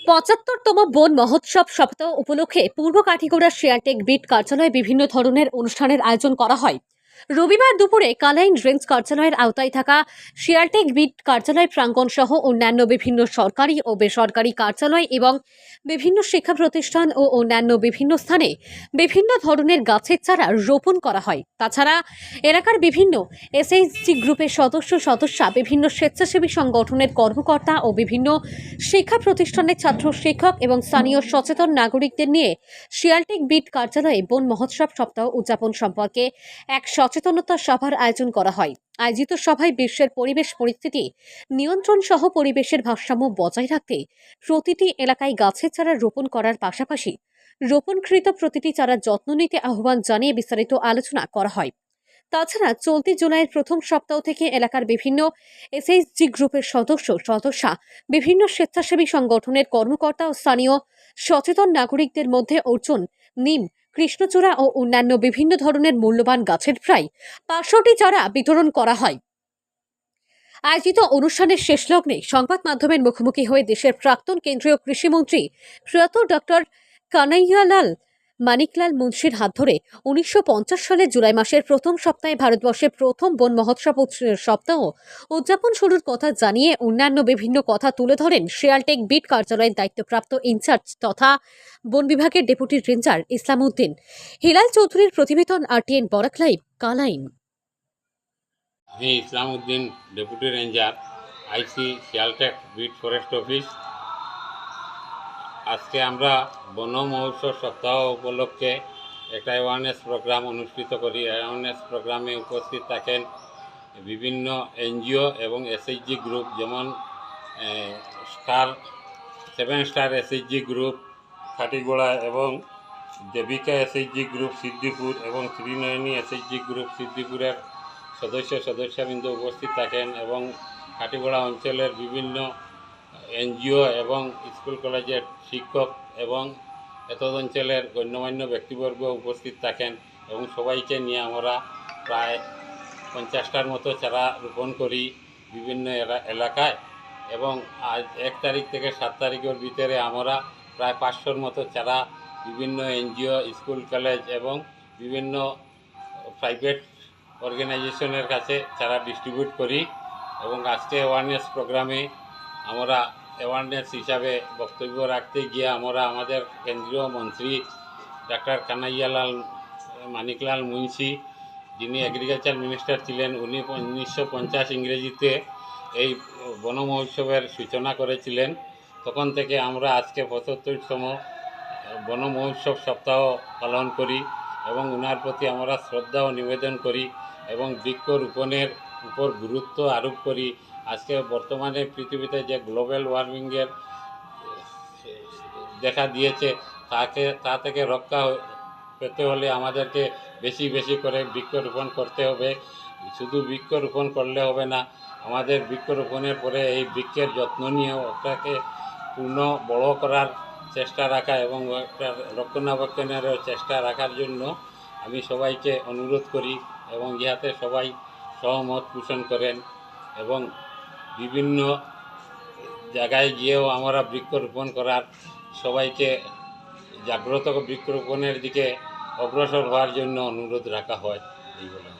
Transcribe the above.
৭৫তম বন মহোৎসব সপ্তাহ উপলক্ষে পূর্ব কাঠিগড়া শেয়ারটেক বিট কার্যালয়ে বিভিন্ন ধরনের অনুষ্ঠানের আয়োজন করা হয়। রবিবার দুপুরে কালাইন রেঞ্জ কার্যালয়ের আওতায় থাকা শেয়ারটেক বিট কার্যালয় প্রাঙ্গণ সহ অন্যান্য বিভিন্ন সরকারি ও বেসরকারি কার্যালয় এবং বিভিন্ন শিক্ষা প্রতিষ্ঠান ও অন্যান্য বিভিন্ন স্থানে বিভিন্ন ধরনের গাছের চারা রোপণ করা হয়। তাছাড়া এলাকার বিভিন্ন এসএইচজি গ্রুপের সদস্যা, বিভিন্ন স্বেচ্ছাসেবী সংগঠনের কর্মকর্তা ও বিভিন্ন শিক্ষা প্রতিষ্ঠানের ছাত্র শিক্ষক এবং স্থানীয় সচেতন নাগরিকদের নিয়ে শিয়ালটেক বিট কার্যালয়ে বন মহোৎসব সপ্তাহ উদযাপন সম্পর্কে এক সচেতনতা সভার আয়োজন করা হয়। আয়োজিত সভায় বিশ্বের পরিবেশ পরিস্থিতি নিয়ন্ত্রণ সহ পরিবেশের ভারসাম্য বজায় রাখতে প্রতিটি এলাকায় গাছের চারা রোপণ করার পাশাপাশি রোপণকৃত প্রতিটি চারার যত্ন নিতে আহ্বান জানিয়ে বিস্তারিত আলোচনা করা হয়। তাছাড়া চলতি জুলাইয়ের প্রথম সপ্তাহ থেকে এলাকার বিভিন্ন এসএইচজি গ্রুপের সদস্যা, বিভিন্ন স্বেচ্ছাসেবী সংগঠনের কর্মকর্তা ও স্থানীয় সচেতন নাগরিকদের মধ্যে অর্জুন, নিম, কৃষ্ণচূড়া ও অন্যান্য বিভিন্ন ধরনের মূল্যবান গাছের প্রায় ৫০০টি চারা বিতরণ করা হয়। আয়োজিত অনুষ্ঠানের শেষ লগ্নে সংবাদ মাধ্যমের মুখোমুখি হয়ে দেশের প্রাক্তন কেন্দ্রীয় কৃষিমন্ত্রী প্রয়াত ডক্টর কানাইয়ালাল মানিকলাল মুন্সির হাত ধরে ১৯৫০ সালের জুলাই মাসের প্রথম সপ্তাহে ভারতবর্ষের প্রথম বন মহোৎসব সপ্তাহ উদযাপন শুরুর কথা জানিয়ে অন্যান্য বিভিন্ন কথা তুলে ধরেন শিয়ালটেক বিট কার্যালয়ের দায়িত্বপ্রাপ্ত ইনচার্জ তথা বন বিভাগের ডেপুটি রেঞ্জার ইসলাম উদ্দিন। হিলাল চৌধুরীর প্রতিবেদন, RTN বরাক লাইভ, কালাইন। আমি ইসলাম উদ্দিন, ডেপুটি রেঞ্জার, আইসি শিয়ালটেক বিট ফরেস্ট অফিস। আজকে আমরা বন মহোৎসব সপ্তাহ উপলক্ষে একটা অ্যাওয়ারনেস প্রোগ্রাম অনুষ্ঠিত করি। অ্যাওয়ারনেস প্রোগ্রামে উপস্থিত থাকেন বিভিন্ন এনজিও এবং এসএইচজি গ্রুপ, যেমন seven star SHG group Kathigora এবং দেবিকা এসএইচজি গ্রুপ সিদ্দিপুর এবং ত্রিনয়নী এসএইচজি গ্রুপ সিদ্দিপুরের সদস্যবৃন্দ উপস্থিত থাকেন এবং কাঠিগোড়া অঞ্চলের বিভিন্ন এনজিও এবং স্কুল কলেজের শিক্ষক এবং এতদ অঞ্চলের গণ্যমান্য ব্যক্তিবর্গ উপস্থিত থাকেন এবং সবাইকে নিয়ে আমরা প্রায় 50টার মতো চারা রোপণ করি বিভিন্ন এলাকায়। এবং আজ 1 তারিখ থেকে 7 তারিখের ভিতরে আমরা প্রায় 500-র মতো চারা বিভিন্ন এনজিও, স্কুল কলেজ এবং বিভিন্ন প্রাইভেট অর্গানাইজেশনের কাছে চারা ডিস্ট্রিবিউট করি। এবং আজকে অ্যাওয়ারনেস প্রোগ্রামে আমরা অ্যাওয়ারনেস হিসাবে বক্তব্য রাখতে গিয়ে আমরা আমাদের কেন্দ্রীয় মন্ত্রী ডাক্তার কানাইয়ালাল মানিকলাল মুন্সি, যিনি এগ্রিকালচার মিনিস্টার ছিলেন, উনি 1950 ইংরেজিতে এই বন মহোৎসবের সূচনা করেছিলেন। তখন থেকে আমরা আজকে 75তম বন মহোৎসব সপ্তাহ পালন করি এবং ওনার প্রতি আমরা শ্রদ্ধা ও নিবেদন করি এবং বৃক্ষরোপণের উপর গুরুত্ব আরোপ করি। আজকে বর্তমানে পৃথিবীতে যে গ্লোবাল ওয়ার্মিংয়ের দেখা দিয়েছে, তা থেকে রক্ষা পেতে হলে আমাদেরকে বেশি বেশি করে বৃক্ষরোপণ করতে হবে। শুধু বৃক্ষরোপণ করলে হবে না, আমাদের বৃক্ষরোপণের পরে এই বৃক্ষের যত্ন নিয়ে ওটাকে পূর্ণ বড় করার চেষ্টা রাখা এবং একটা রক্ষণাবেক্ষণেরও চেষ্টা রাখার জন্য আমি সবাইকে অনুরোধ করি এবং ইহাতে সবাই সহমত পোষণ করেন। এবং বিভিন্ন জায়গায় গিয়েও আমরা বৃক্ষরোপণ করার সবাইকে জাগ্রত বৃক্ষরোপণের দিকে অগ্রসর হওয়ার জন্য অনুরোধ রাখা হয়। এই বলে